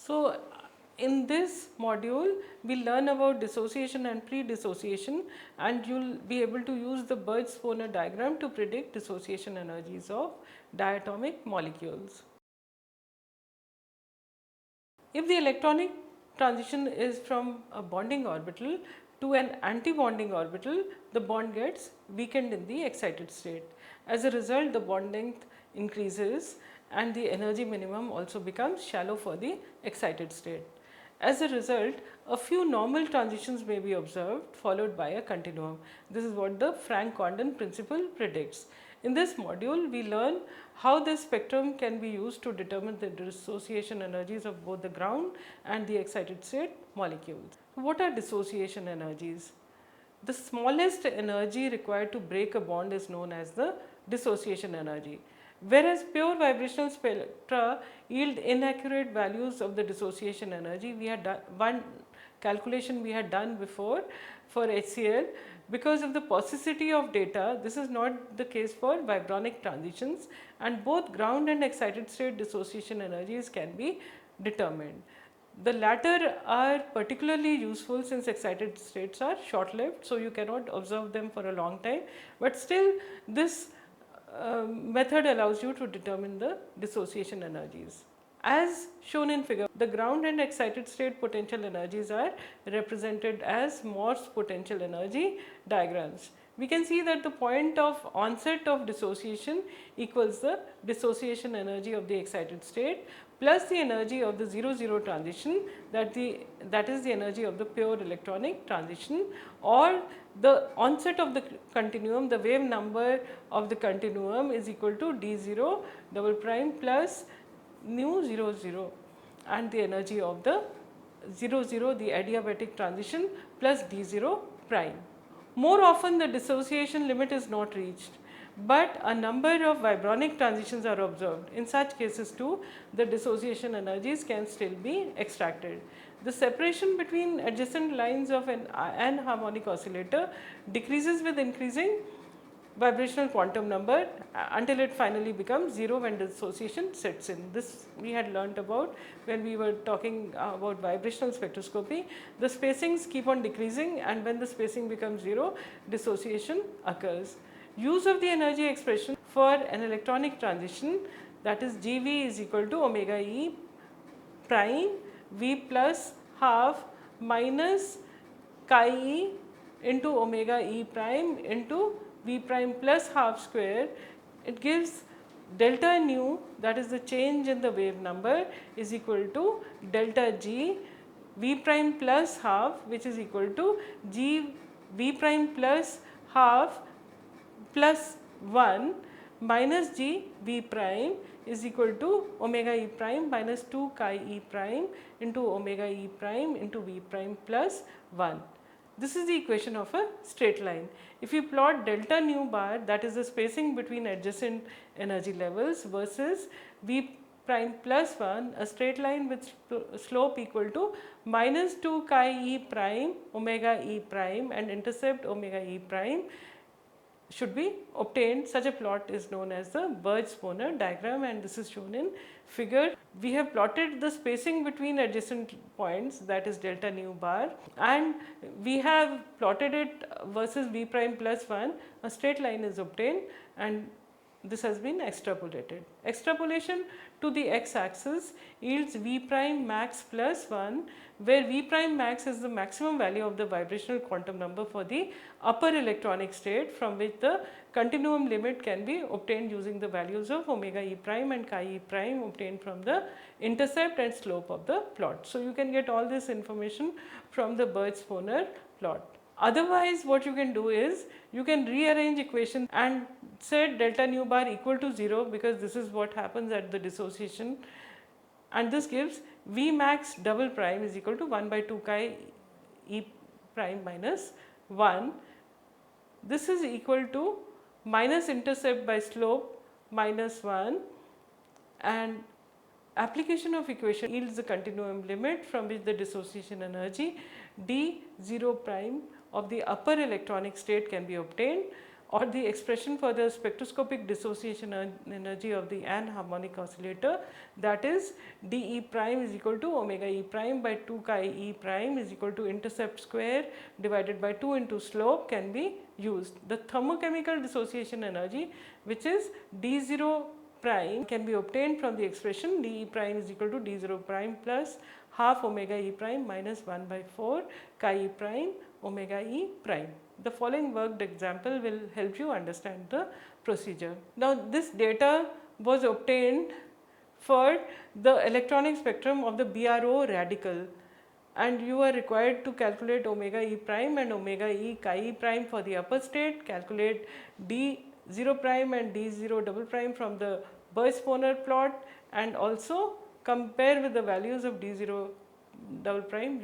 So, in this module, we learn about dissociation and predissociation, and you will be able to use the Birch-Sponer diagram to predict dissociation energies of diatomic molecules. If the electronic transition is from a bonding orbital to an anti-bonding orbital, the bond gets weakened in the excited state. As a result, the bond length increases and the energy minimum also becomes shallow for the excited state. As a result, a few normal transitions may be observed, followed by a continuum. This is what the Frank-Condon principle predicts. In this module, we learn how this spectrum can be used to determine the dissociation energies of both the ground and the excited state molecules. What are dissociation energies? The smallest energy required to break a bond is known as the dissociation energy. Whereas pure vibrational spectra yield inaccurate values of the dissociation energy, we had done one calculation we had done before for HCl. Because of the paucity of data, this is not the case for vibronic transitions, and both ground and excited state dissociation energies can be determined. The latter are particularly useful since excited states are short lived, so you cannot observe them for a long time, but still this method allows you to determine the dissociation energies. As shown in figure, the ground and excited state potential energies are represented as Morse potential energy diagrams. We can see that the point of onset of dissociation equals the dissociation energy of the excited state plus the energy of the 0-0 transition, that is the energy of the pure electronic transition, or the onset of the continuum, the wave number of the continuum is equal to d0 double prime plus nu 0-0, and the energy of the 0-0, the adiabatic transition, plus d0 prime. More often the dissociation limit is not reached, but a number of vibronic transitions are observed. In such cases too, the dissociation energies can still be extracted. The separation between adjacent lines of an anharmonic oscillator decreases with increasing vibrational quantum number until it finally becomes 0 when dissociation sets in. This we had learnt about when we were talking about vibrational spectroscopy. The spacings keep on decreasing, and when the spacing becomes 0, dissociation occurs. Use of the energy expression for an electronic transition, that is GV is equal to omega E prime V plus half minus chi E into omega E prime into V prime plus half square. It gives delta nu, that is the change in the wave number, is equal to delta G V prime plus half, which is equal to G V prime plus half plus 1 minus G V prime is equal to omega E prime minus 2 chi E prime into omega E prime into V prime plus 1. This is the equation of a straight line. If you plot delta nu bar, that is the spacing between adjacent energy levels, versus V prime plus 1, a straight line with slope equal to minus 2 chi E prime omega E prime and intercept omega E prime should be obtained. Such a plot is known as the Birch-Sponer diagram, and this is shown in figure. We have plotted the spacing between adjacent points, that is delta nu bar, and we have plotted it versus V prime plus 1. A straight line is obtained, and this has been extrapolated. Extrapolation to the x axis yields V prime max plus 1, where V prime max is the maximum value of the vibrational quantum number for the upper electronic state, from which the continuum limit can be obtained using the values of omega E prime and chi E prime obtained from the intercept and slope of the plot. So, you can get all this information from the Birch-Sponer plot. Otherwise, what you can do is you can rearrange equation and set delta nu bar equal to 0, because this is what happens at the dissociation, and this gives V max double prime is equal to 1 by 2 chi E prime minus 1. This is equal to minus intercept by slope minus 1, and application of equation yields the continuum limit from which the dissociation energy d 0 prime of the upper electronic state can be obtained. or the expression for the spectroscopic dissociation energy of the anharmonic oscillator, that is dE prime is equal to omega E prime by 2 chi E prime is equal to intercept square divided by 2 into slope, can be used. The thermochemical dissociation energy, which is D0 prime, can be obtained from the expression dE prime is equal to D0 prime plus half omega E prime minus 1 by 4 chi E prime omega E prime. The following worked example will help you understand the procedure. Now, this data was obtained for the electronic spectrum of the BRO radical, and you are required to calculate omega E prime and omega E chi E prime for the upper state, calculate D0 prime and D0 double prime from the Birch-Sponer plot, and also compare with the values of D0 double prime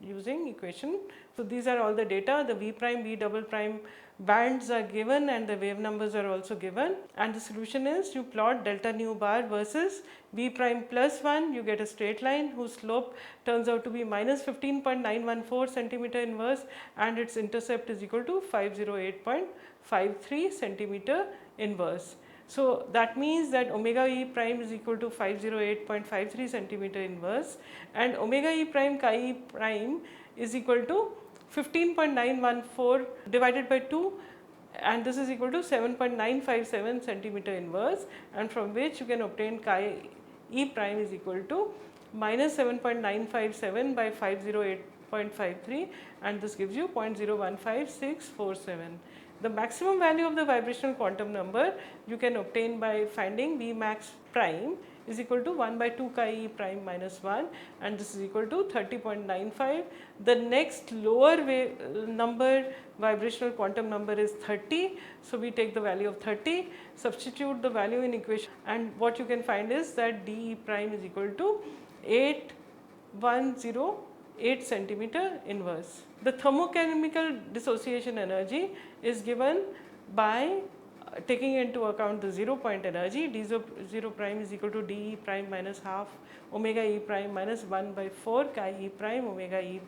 using equation. So, these are all the data. The V prime, V double prime bands are given and the wave numbers are also given, and the solution is you plot delta nu bar versus V prime plus 1, you get a straight line whose slope turns out to be minus 15.914 centimeter inverse and its intercept is equal to 508.53 centimeter inverse. So, that means that omega E prime is equal to 508.53 centimeter inverse and omega E prime chi E prime is equal to 15.914 divided by 2, and this is equal to 7.957 centimeter inverse, and from which you can obtain chi E prime is equal to minus 7.957 by 508.53, and this gives you 0.015647. The maximum value of the vibrational quantum number you can obtain by finding V max prime is equal to 1 by 2 chi E prime minus 1, and this is equal to 30.95. The next lower number vibrational quantum number is 30. So, we take the value of 30, substitute the value in equation, and what you can find is that dE prime is equal to 8108 centimeter inverse. The thermochemical dissociation energy is given by taking into account the 0 point energy. D0 prime is equal to dE prime minus half omega E prime minus 1 by 4 chi E prime omega E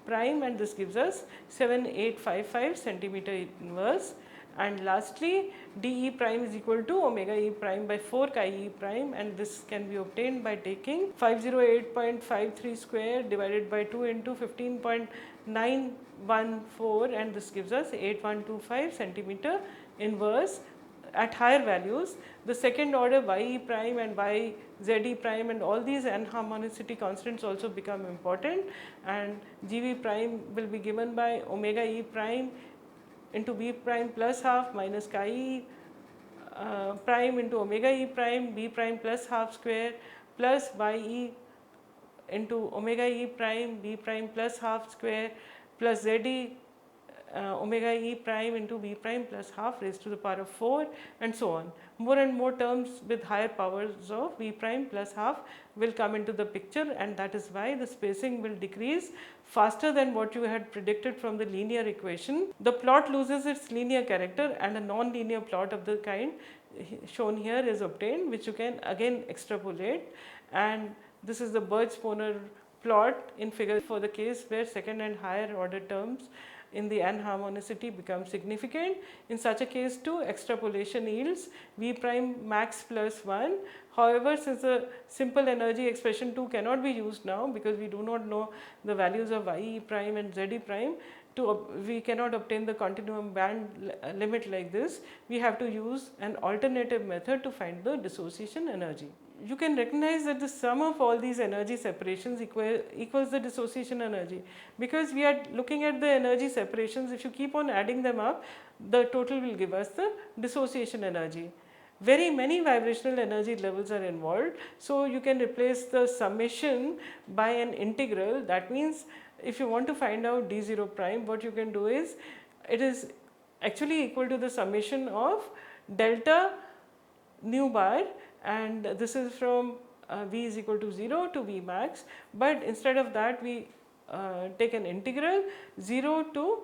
prime, and this gives us 7855 centimeter inverse. And lastly, dE prime is equal to omega E prime by 4 chi E prime, and this can be obtained by taking 508.53 square divided by 2 into 15.914, and this gives us 8125 centimeter inverse at higher values. The second order YE prime and YZE prime and all these anharmonicity constants also become important, and GV prime will be given by omega E prime into B prime plus half minus chi E prime into omega E prime B prime plus half square plus YE into omega E prime B prime plus half square plus ZE omega E prime into B prime plus half raised to the power of 4, and so on. More and more terms with higher powers of B prime plus half will come into the picture, and that is why the spacing will decrease faster than what you had predicted from the linear equation. The plot loses its linear character and a non-linear plot of the kind shown here is obtained, which you can again extrapolate, and this is the Birch-Sponer plot in figure for the case where second and higher order terms in the anharmonicity become significant. In such a case too, extrapolation yields V prime max plus 1. However, since the simple energy expression 2 cannot be used now because we do not know the values of YE prime and ZE prime, we cannot obtain the continuum band limit like this. We have to use an alternative method to find the dissociation energy. You can recognize that the sum of all these energy separations equals the dissociation energy, because we are looking at the energy separations. If you keep on adding them up, the total will give us the dissociation energy. Very many vibrational energy levels are involved, so you can replace the summation by an integral. That means if you want to find out D0 prime, what you can do is, it is actually equal to the summation of delta nu bar, and this is from V is equal to 0 to V max, but instead of that we take an integral 0 to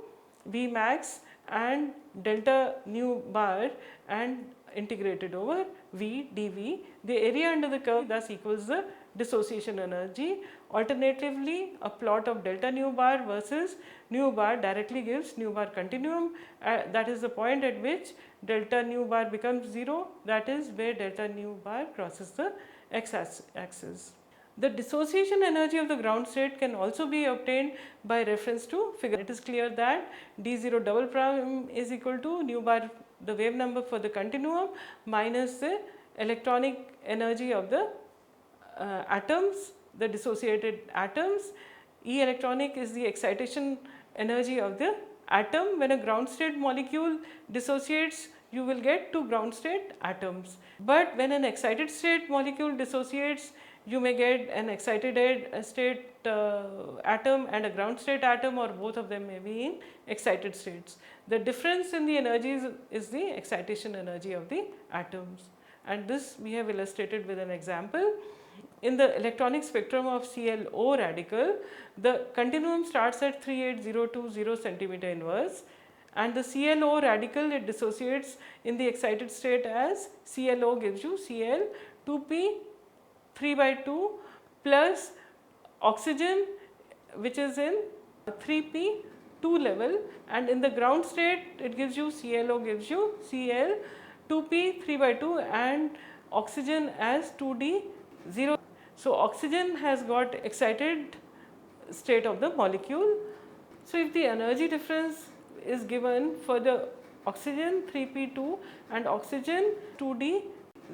V max and delta nu bar, and integrated over V dV. The area under the curve thus equals the dissociation energy. Alternatively, a plot of delta nu bar versus nu bar directly gives nu bar continuum. That is the point at which delta nu bar becomes 0, that is where delta nu bar crosses the x axis. The dissociation energy of the ground state can also be obtained by reference to figure. It is clear that d0 double prime is equal to nu bar, the wave number for the continuum, minus the electronic energy of the atoms, the dissociated atoms. E electronic is the excitation energy of the atom. When a ground state molecule dissociates, you will get two ground state atoms. But when an excited state molecule dissociates, you may get an excited state atom and a ground state atom, or both of them may be in excited states. The difference in the energies is the excitation energy of the atoms, and this we have illustrated with an example. In the electronic spectrum of ClO radical, the continuum starts at 38020 centimeter inverse, and the ClO radical, it dissociates in the excited state as ClO gives you Cl 2p 3/2 plus oxygen, which is in 3p 2 level, and in the ground state it gives you ClO gives you Cl 2p 3/2 and oxygen as 2d 0. So, oxygen has got excited state of the molecule. So, if the energy difference is given for the oxygen 3p2 and oxygen 2d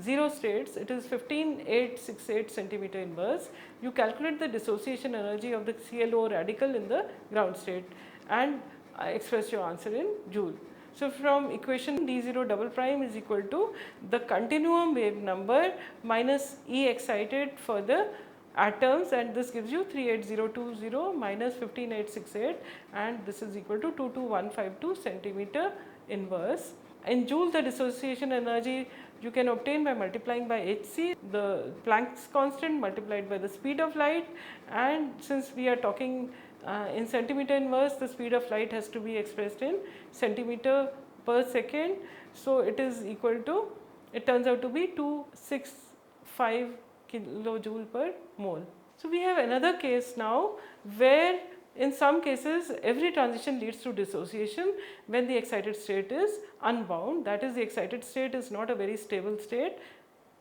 0 states, it is 15868 centimeter inverse. You calculate the dissociation energy of the ClO radical in the ground state and express your answer in joule. So, from equation d0 double prime is equal to the continuum wave number minus E excited for the atoms, and this gives you 38020 minus 15868, and this is equal to 22152 centimeter inverse. In joule, the dissociation energy you can obtain by multiplying by hc, the Planck's constant, multiplied by the speed of light, and since we are talking in centimeter inverse, the speed of light has to be expressed in centimeter per second. So, it is equal to, it turns out to be 265 kilojoule per mole. So, we have another case now where in some cases every transition leads to dissociation when the excited state is unbound, that is, the excited state is not a very stable state,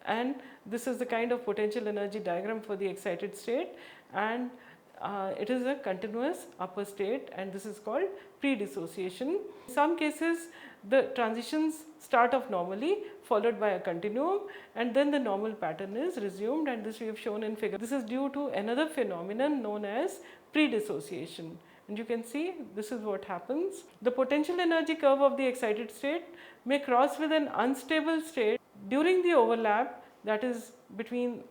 and this is the kind of potential energy diagram for the excited state, and it is a continuous upper state, and this is called predissociation. In some cases the transitions start off normally followed by a continuum, and then the normal pattern is resumed, and this we have shown in figure. This is due to another phenomenon known as predissociation, and you can see this is what happens. The potential energy curve of the excited state may cross with an unstable state during the overlap, that is between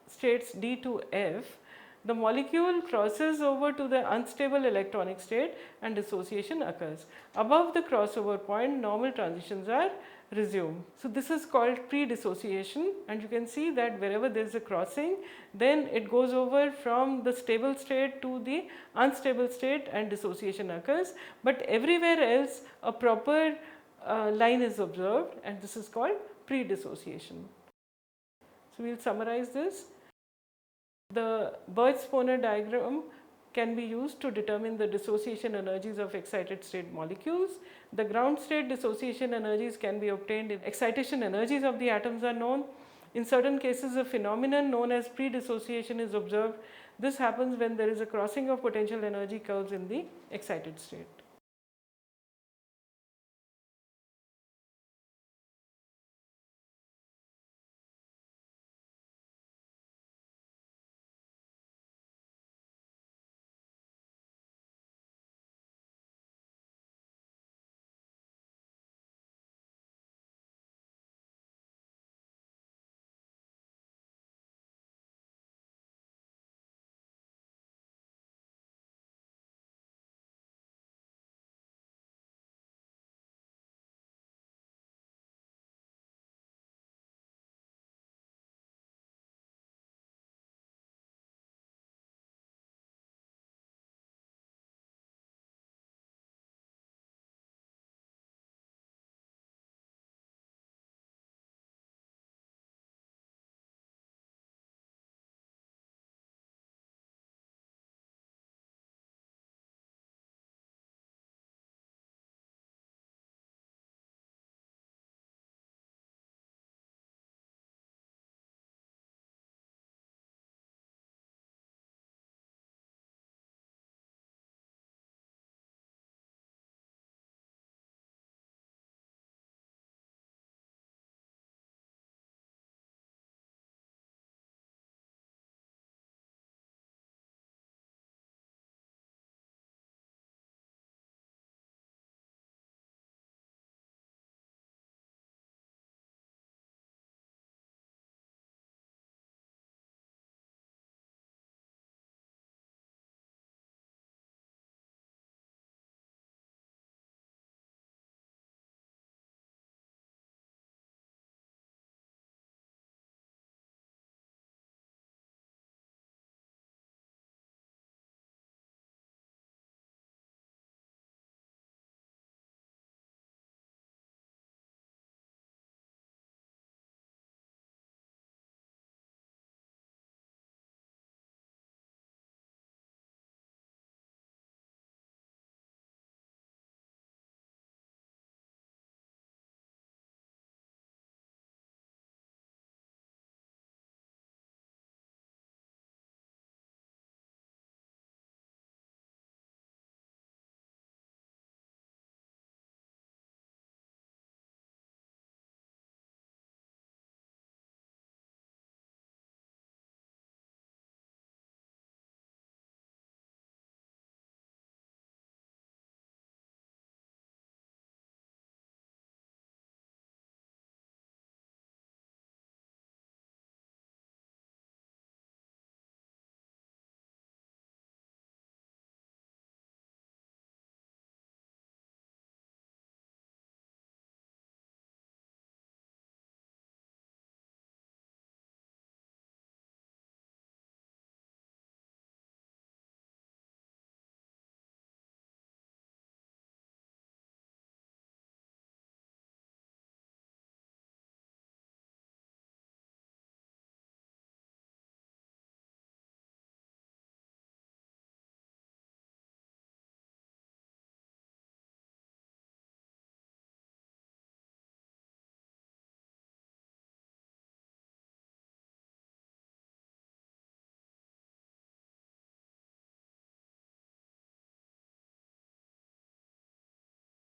states D to F. The molecule crosses over to the unstable electronic state and dissociation occurs. Above the crossover point, normal transitions are resumed. So, this is called predissociation, and you can see that wherever there is a crossing, then it goes over from the stable state to the unstable state and dissociation occurs, but everywhere else a proper line is observed, and this is called predissociation. So, we will summarize this. The Birch-Sponer diagram can be used to determine the dissociation energies of excited state molecules. The ground state dissociation energies can be obtained if excitation energies of the atoms are known. In certain cases, a phenomenon known as predissociation is observed. This happens when there is a crossing of potential energy curves in the excited state.